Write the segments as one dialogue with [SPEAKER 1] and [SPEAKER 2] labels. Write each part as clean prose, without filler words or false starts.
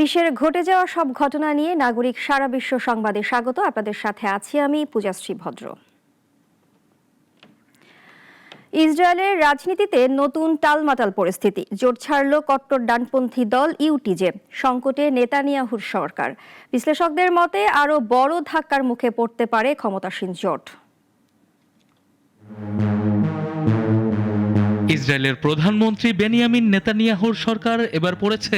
[SPEAKER 1] বিশ্বের ঘটে যাওয়া সব ঘটনা নিয়ে নাগরিক সারা বিশ্ব সংবাদে স্বাগত। আপনাদের সাথে আছি আমি পূজাশ্রী ভদ্র। ইসরায়েলের রাজনীতিতে নতুন টালমাটাল পরিস্থিতি। জোট ছাড়ল কট্টর ডানপন্থী দল ইউটিজে। সংকটে নেতানিয়াহুর সরকার। বিশ্লেষকদের মতে আরও বড় ধাক্কার মুখে পড়তে পারে ক্ষমতাসীন জোট।
[SPEAKER 2] ইসরায়েলের প্রধানমন্ত্রী বেনিয়ামিন নেতানিয়াহুর সরকার এবার পড়েছে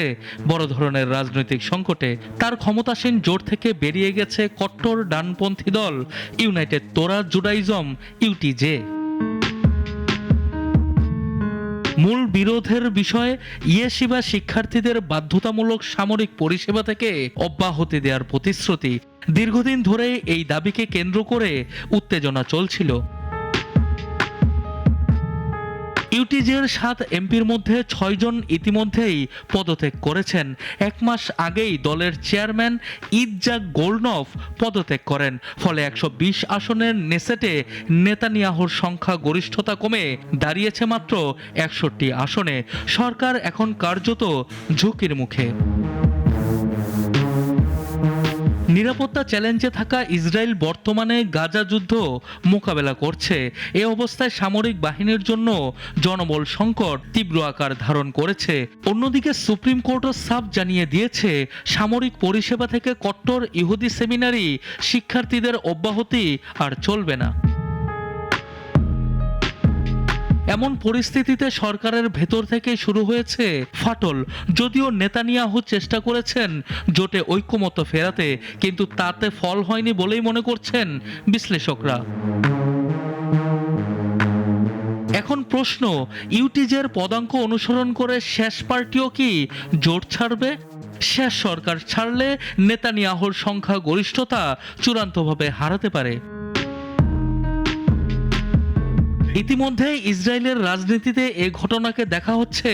[SPEAKER 2] বড় ধরনের রাজনৈতিক সংকটে। তার ক্ষমতাসীন জোট থেকে বেরিয়ে গেছে কট্টর ডানপন্থী দল ইউনাইটেড তোরা জুডাইজম ইউটিজে। মূল বিরোধের বিষয় ইয়েশিবা শিক্ষার্থীদের বাধ্যতামূলক সামরিক পরিষেবা থেকে অব্যাহতি দেওয়ার প্রতিশ্রুতি। দীর্ঘদিন ধরে এই দাবিকে কেন্দ্র করে উত্তেজনা চলছিল। ইউটিজের 7 এমপির মধ্যে 6 জন ইতিমধ্যেই পদত্যাগ করেছেন। 1 মাস আগেই দলের চেয়ারম্যান ইৎজাক গোল্ডনফ পদত্যাগ করেন। ফলে 120 আসনের নেসেটে নেতানিয়াহুর সংখ্যা গরিষ্ঠতা কমে দাঁড়িয়েছে মাত্র 61 আসনে। সরকার এখন কার্যত ঝুঁকির মুখে। নিরাপত্তা চ্যালেঞ্জে থাকা ইসরায়েল বর্তমানে গাজা যুদ্ধ মোকাবেলা করছে। এ অবস্থায় সামরিক বাহিনীর জন্য জনবল সংকট তীব্র আকার ধারণ করেছে। অন্যদিকে সুপ্রিম কোর্টও সাফ জানিয়ে দিয়েছে, সামরিক পরিষেবা থেকে কট্টর ইহুদি সেমিনারি শিক্ষার্থীদের অব্যাহতি আর চলবে না। এমন পরিস্থিতিতে সরকারের ভেতর থেকে শুরু হয়েছে ফাটল। যদিও নেতানিয়াহু চেষ্টা করেছেন জোটে ঐক্যমত্য ফেরাতে, কিন্তু তাতে ফল হয়নি বলেই মনে করছেন বিশ্লেষকরা। এখন প্রশ্ন, ইউটিজের পদাঙ্ক অনুসরণ করে শেষ পার্টিও কি জোট ছাড়বে? শেষ সরকার ছাড়লে নেতানিয়াহুর সংখ্যা গরিষ্ঠতা চূড়ান্তভাবে হারাতে পারে। ইতিমধ্যে ইসরায়েলের রাজনীতিতে এ ঘটনাকে দেখা হচ্ছে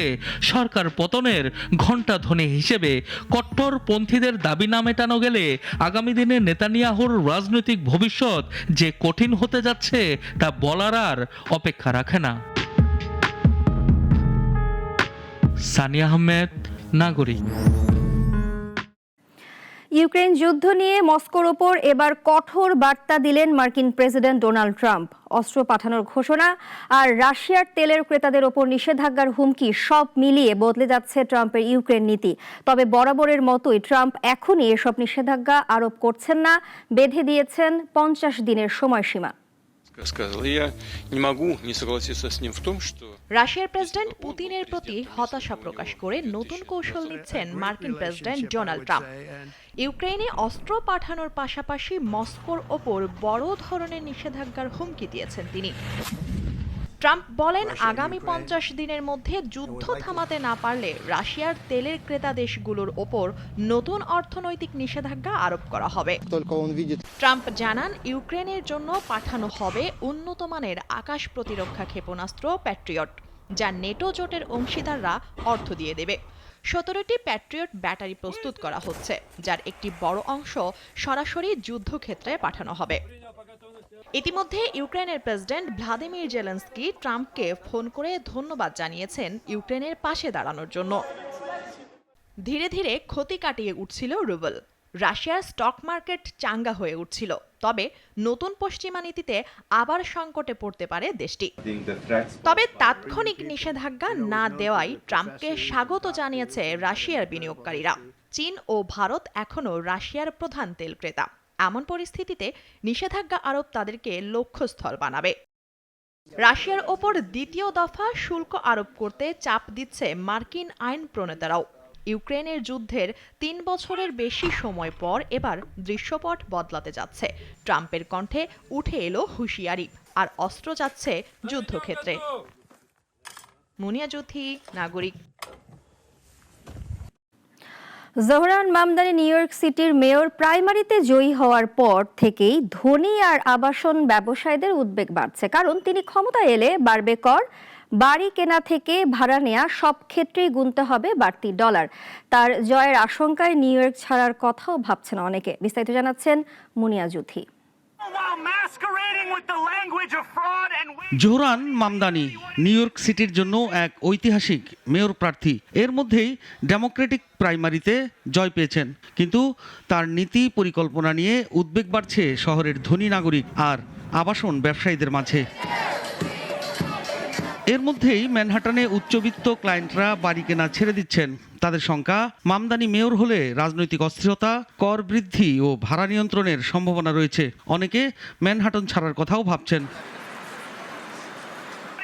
[SPEAKER 2] সরকার পতনের ঘণ্টাধ্বনি হিসেবে। কট্টরপন্থীদের দাবি না মেটানো গেলে আগামী দিনে নেতানিয়াহুর রাজনৈতিক ভবিষ্যৎ যে কঠিন হতে যাচ্ছে তা বলার আর অপেক্ষা রাখে না। সানিয়া আহমেদ, নাগরিক।
[SPEAKER 1] ইউক্রেন যুদ্ধ নিয়ে মস্কোর ওপর এবার কঠোর বার্তা দিলেন মার্কিন প্রেসিডেন্ট ডোনাল্ড ট্রাম্প। অস্ত্র পাঠানোর ঘোষণা আর রাশিয়ার তেলের ক্রেতাদের ওপর নিষেধাজ্ঞার হুমকি সব মিলিয়ে বদলে যাচ্ছে ট্রাম্পের ইউক্রেন নীতি। তবে বরাবরের মতোই ট্রাম্প এখনই এসব নিষেধাজ্ঞা আরোপ করছেন না, বেঁধে দিয়েছেন 50 দিনের সময়সীমা।
[SPEAKER 3] রাশিয়ার প্রেসিডেন্ট পুতিনের প্রতি হতাশা প্রকাশ করে নতুন কৌশল নিচ্ছেন মার্কিন প্রেসিডেন্ট ডোনাল্ড ট্রাম্প। ইউক্রেনে অস্ত্র পাঠানোর পাশাপাশি মস্কোর ওপর বড় ধরনের নিষেধাজ্ঞার হুমকি দিয়েছেন তিনি। ট্রাম্প বলেন, আগামী 50 দিনের মধ্যে যুদ্ধ থামাতে না পারলে রাশিয়ার তেলের ক্রেতা দেশগুলোর ওপর নতুন অর্থনৈতিক নিষেধাজ্ঞা আরোপ করা হবে। ট্রাম্প জানান, ইউক্রেনের জন্য পাঠানো হবে উন্নত মানের আকাশ প্রতিরক্ষা ক্ষেপণাস্ত্র প্যাট্রিয়ট, যা নেটো জোটের অংশীদাররা অর্থ দিয়ে দেবে। 17টি প্যাট্রিয়ট ব্যাটারি প্রস্তুত করা হচ্ছে, যার একটি বড় অংশ সরাসরি যুদ্ধক্ষেত্রে পাঠানো হবে। ইতিমধ্যে ইউক্রেনের প্রেসিডেন্ট ভ্লাদিমির জেলেনস্কি ট্রাম্পকে ফোন করে ধন্যবাদ জানিয়েছেন ইউক্রেনের পাশে দাঁড়ানোর জন্য। ধীরে ধীরে ক্ষতি কাটিয়ে উঠছিল রুবল। রাশিয়ার স্টক মার্কেট চাঙ্গা হয়ে উঠছিল। তবে নতুন পশ্চিমা নীতিতে আবার সংকটে পড়তে পারে দেশটি। তবে তাৎক্ষণিক নিষেধাজ্ঞা না দেওয়াই ট্রাম্পকে স্বাগত জানিয়েছে রাশিয়ার বিনিয়োগকারীরা। চীন ও ভারত এখনও রাশিয়ার প্রধান তেল ক্রেতা। এমন পরিস্থিতিতে নিষেধাজ্ঞা আরোপ তাদেরকে লক্ষ্যস্থল বানাবে। রাশিয়ার ওপর দ্বিতীয় দফা শুল্ক আরোপ করতে চাপ দিচ্ছে মার্কিন আইন প্রণেতারাও। ইউক্রেনের যুদ্ধের 3 বছরের বেশি সময় পর এবার দৃশ্যপট বদলাতে যাচ্ছে। ট্রাম্পের কণ্ঠে উঠে এলো হুঁশিয়ারি, আর অস্ত্র যাচ্ছে যুদ্ধক্ষেত্রে। মুনিয়া জ্যোতি, নাগরিক।
[SPEAKER 1] জোহরান মামদানি নিউ ইয়র্ক সিটির মেয়র প্রাইমারিতে জয়ী হওয়ার পর থেকেই ধনী আর আবাসন ব্যবসায়ীদের উদ্বেগ বাড়ছে। কারণ তিনি ক্ষমতায় এলে বাড়বে কর, বাড়ি কেনা থেকে ভাড়া নেয়া সব ক্ষেত্রেই গুনতে হবে বাড়তি ডলার। তার জয়ের আশঙ্কায় নিউ ইয়র্ক ছাড়ার কথাও ভাবছেন অনেকে। বিস্তারিত জানাচ্ছেন মুনিয়া জ্যোতি।
[SPEAKER 4] while masquerading with the language of fraud and
[SPEAKER 5] Zohran Mamdani new York সিটির জন্য এক ঐতিহাসিক মেয়র প্রার্থী। এর মধ্যেই ডেমোক্রেটিক প্রাইমারিতে জয় পেয়েছেন, কিন্তু তার নীতি পরিকল্পনা নিয়ে উদ্বেগ বাড়ছে শহরের ধনী নাগরিক আর আবাসন ব্যবসায়ীদের মাঝে। এর মধ্যেই ম্যানহাটানে উচ্চবিত্ত ক্লায়েন্টরা বাড়ি কেনা ছেড়ে দিচ্ছেন। তাদের শঙ্কা, মামদানি মেয়র হলে রাজনৈতিক অস্থিরতা, কর বৃদ্ধি ও ভাড়া নিয়ন্ত্রণের সম্ভাবনা রয়েছে। অনেকে ম্যানহাটন ছাড়ার কথাও ভাবছেন।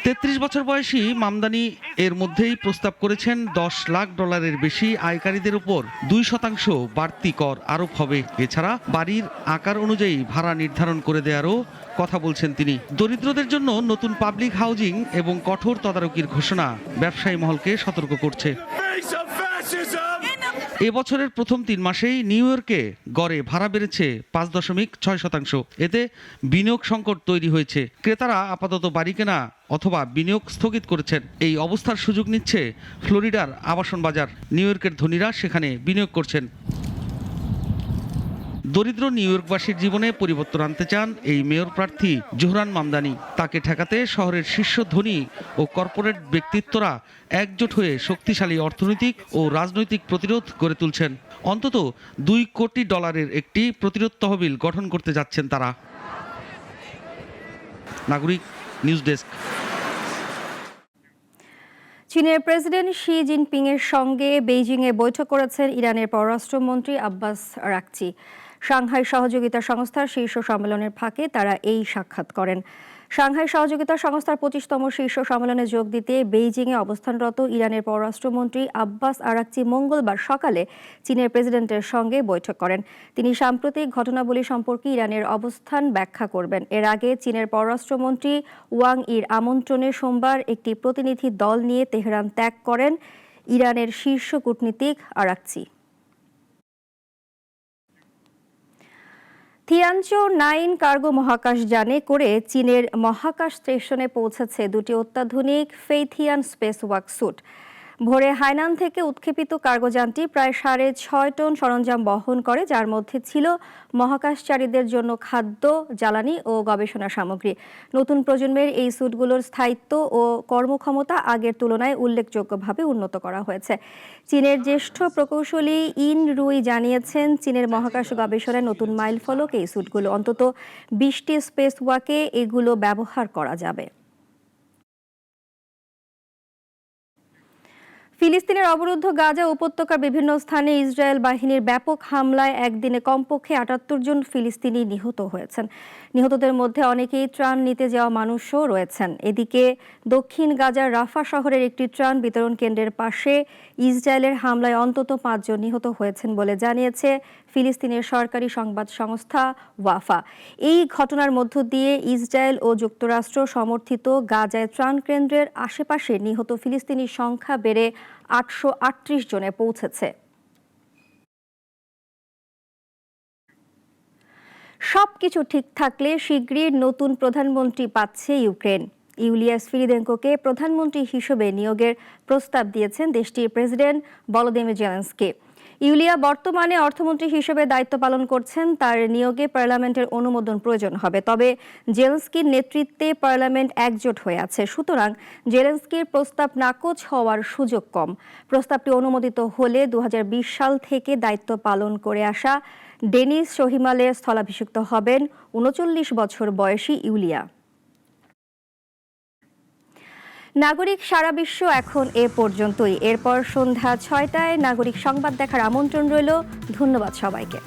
[SPEAKER 5] ৩৩ বছর বয়সী মামদানি এর মধ্যেই প্রস্তাব করেছেন $10 লাখ বেশি আয়কারীদের উপর 2% বাড়তি কর আরোপ হবে। এছাড়া বাড়ির আকার অনুযায়ী ভাড়া নির্ধারণ করে দেওয়ারও কথা বলছেন তিনি। দরিদ্রদের জন্য নতুন পাবলিক হাউজিং এবং কঠোর তদারকির ঘোষণা ব্যবসায়ী মহলকে সতর্ক করছে। এবছরের প্রথম 3 মাসেই নিউ ইয়র্কে গড়ে ভাড়া বেড়েছে 5.6%। এতে বিনিয়োগ সংকট তৈরি হয়েছে। ক্রেতারা আপাতত বাড়ি কেনা অথবা বিনিয়োগ স্থগিত করেছেন। এই অবস্থার সুযোগ নিচ্ছে ফ্লোরিডার আবাসন বাজার। নিউ ইয়র্কের ধনীরা সেখানে বিনিয়োগ করছেন। দরিদ্র নিউ ইয়র্কবাসীর জীবনে পরিবর্তন আনতে চান এই মেয়র প্রার্থী জোহরান মামদানি। তাকে ঠেকাতে শহরের শীর্ষ ধনী ও কর্পোরেট ব্যক্তিত্বরা একজোট হয়ে শক্তিশালী অর্থনৈতিক ও রাজনৈতিক প্রতিরোধ গড়ে তুলছেন। অন্তত $2 কোটি একটি প্রতিরোধ তহবিল গঠন করতে যাচ্ছেন তারা। নাগরিক নিউজ ডেস্ক।
[SPEAKER 1] চীনের প্রেসিডেন্ট শি জিনপিং এর সঙ্গে বেইজিংয়ে বৈঠক করেছেন ইরানের পররাষ্ট্রমন্ত্রী আব্বাস আরাকচি। সাংহাই সহযোগিতা সংস্থার শীর্ষ সম্মেলনের ফাঁকে তারা এই সাক্ষাৎ করেন। সাংহাই সহযোগিতা সংস্থার 25তম শীর্ষ সম্মেলনে যোগ দিতে বেইজিংয়ে অবস্থানরত ইরানের পররাষ্ট্রমন্ত্রী আব্বাস আরাকচি মঙ্গলবার সকালে চীনের প্রেসিডেন্টের সঙ্গে বৈঠক করেন। তিনি সাম্প্রতিক ঘটনাবলী সম্পর্কে ইরানের অবস্থান ব্যাখ্যা করবেন। এর আগে চীনের পররাষ্ট্রমন্ত্রী ওয়াং ইর আমন্ত্রণে সোমবার একটি প্রতিনিধি দল নিয়ে তেহরান ত্যাগ করেন ইরানের শীর্ষ কূটনীতিক আরাকচি। থিয়ানচৌ 9 কার্গো মহাকাশযানে করে চীনের মহাকাশ স্টেশনে পৌঁছেছে 2টি অত্যাধুনিক ফেইথিয়ান স্পেসওয়াক স্যুট। ভোরে হাইনান থেকে উৎক্ষেপিত কার্গোযানটি প্রায় 6.5 টন সরঞ্জাম বহন করে, যার মধ্যে ছিল মহাকাশচারীদের জন্য খাদ্য, জ্বালানি ও গবেষণা সামগ্রী। নতুন প্রজন্মের এই স্যুটগুলোর স্থায়িত্ব ও কর্মক্ষমতা আগের তুলনায় উল্লেখযোগ্যভাবে উন্নত করা হয়েছে। চীনের জ্যেষ্ঠ প্রকৌশলী ইন রুই জানিয়েছেন, চীনের মহাকাশ গবেষণায় নতুন মাইলফলক এই স্যুটগুলো। অন্তত 20টি স্পেসওয়াকে এগুলো ব্যবহার করা যাবে। ফিলিস্তিনের অবরুদ্ধ গাজা উপত্যকার বিভিন্ন স্থানে ইসরায়েল বাহিনীর ব্যাপক হামলায় একদিনে কমপক্ষে 78 জন ফিলিস্তিনি নিহত হয়েছেন। নিহতদের মধ্যে অনেকেই ত্রাণ নিতে যাওয়া মানুষও রয়েছেন। এদিকে দক্ষিণ গাজার রাফা শহরের একটি ত্রাণ বিতরণ কেন্দ্রের পাশে ইসরায়েলের হামলায় অন্তত 5 জন নিহত হয়েছেন বলে জানিয়েছে ফিলিস্তিনের সরকারি সংবাদ সংস্থা ওয়াফা। এই ঘটনার মধ্য দিয়ে ইসরায়েল ও যুক্তরাষ্ট্র সমর্থিত গাজায় ত্রাণ কেন্দ্রের আশেপাশে নিহত ফিলিস্তিনির সংখ্যা বেড়ে 838 জনে পৌঁছেছে। সবকিছু ঠিক থাকলে শীঘ্রই নতুন প্রধানমন্ত্রী পাচ্ছে ইউক্রেন। ইউলিয়া স্ফিরিদেনকোকে প্রধানমন্ত্রী হিসেবে নিয়োগের প্রস্তাব দিয়েছেন দেশটির প্রেসিডেন্ট ভলোদিমির জেলেনস্কি। ইউলিয়া বর্তমানে অর্থমন্ত্রী হিসেবে দায়িত্ব পালন করছেন। তার নিয়োগে পার্লামেন্টের অনুমোদন প্রয়োজন হবে, তবে জেলেনস্কির নেতৃত্বে পার্লামেন্ট একজোট হয়ে আছে। সুতরাং জেলেনস্কির প্রস্তাব নাকচ হওয়ার সুযোগ কম। প্রস্তাবটি অনুমোদিত হলে 2020 সাল থেকে দায়িত্ব পালন করে আসা ডেনিস শহিমালে স্থলাভিষিক্ত হবেন 39 বছর বয়সী ইউলিয়া। নাগরিক সারা বিশ্ব এখন এ পর্যন্তই। এরপর সন্ধ্যা 6টায় নাগরিক সংবাদ দেখার আমন্ত্রণ রইল। ধন্যবাদ সবাইকে।